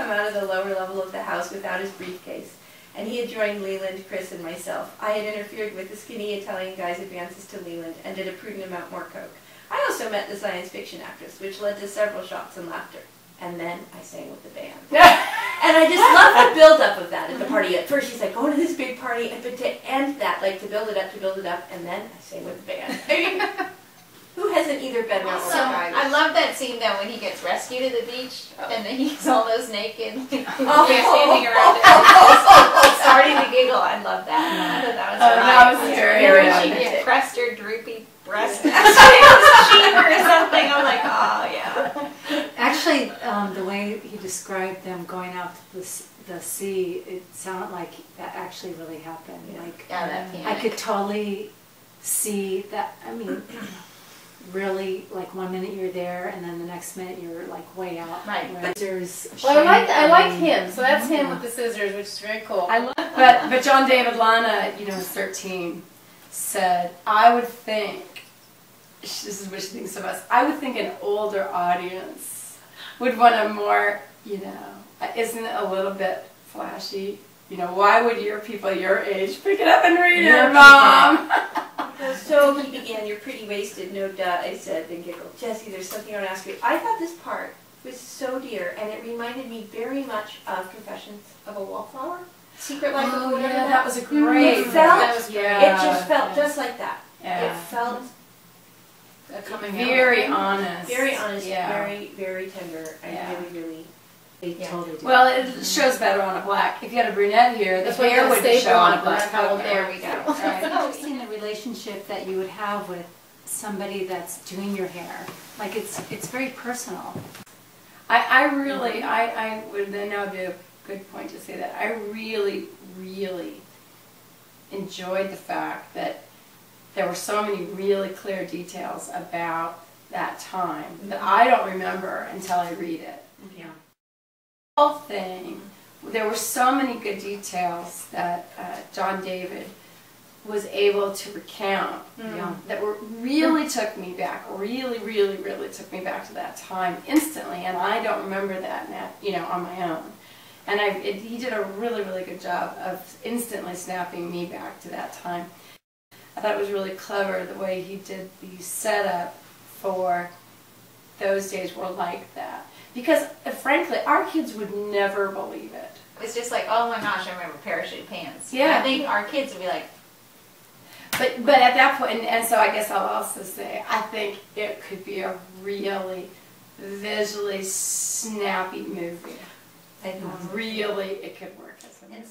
come out of the lower level of the house without his briefcase, and he had joined Leland, Chris, and myself. I had interfered with the skinny Italian guy's advances to Leland and did a prudent amount more coke. I also met the science fiction actress, which led to several shots and laughter. And then I sang with the band. And I just love the build-up of that at the party. At first she's like, going to this big party, but to end that, like to build it up, and then I sang with the band. I mean, who hasn't either been there or I love that scene though when he gets rescued at the beach and then he's almost naked, standing around it, starting to giggle. I love that. I thought that was very pressed her droopy breast. It was cheap or something. I'm like, oh yeah. Actually, the way he described them going out to the sea, it sounded like that actually really happened. Yeah. Like, Yeah, I could totally see that. I mean, really, like 1 minute you're there, and then the next minute you're like way out. Right. Well, I like him. So that's him with the scissors, which is very cool. I love that. But Jon-David Lana, you know, 13, said, I would think, this is what she thinks of us, I would think an older audience would want a more, you know, isn't it a little bit flashy? You know, why would your people your age pick it up and read it, Mom? So he began, "You're pretty wasted, no duh," I said, then giggled. "Jesse, there's something I want to ask you." I thought this part was so dear, and it reminded me very much of Confessions of a Wallflower. Secret Life of whatever. Yeah, that was a great. It felt, that was, yeah, it just felt just like that. Yeah. It felt very honest. Very honest, yeah. very, very tender, and really, They totally do. Well, it shows better on a black. If you had a brunette here, the hair would show on a black. There we go. Right. It's interesting the relationship that you would have with somebody that's doing your hair. Like it's very personal. I really, I would then now be a good point to say that I really, really enjoyed the fact that there were so many really clear details about that time that I don't remember until I read it. Yeah. Whole thing, there were so many good details that Jon-David was able to recount that were really took me back, really took me back to that time instantly, and I don't remember that now, you know, on my own. And he did a really good job of instantly snapping me back to that time. I thought it was really clever the way he did the setup for those days were like that. Because, frankly, our kids would never believe it. It's just like, oh my gosh, I remember parachute pants. Yeah. I think our kids would be like. But at that point, and so I guess I'll also say, I think it could be a really visually snappy movie. I think really, it could work as a movie.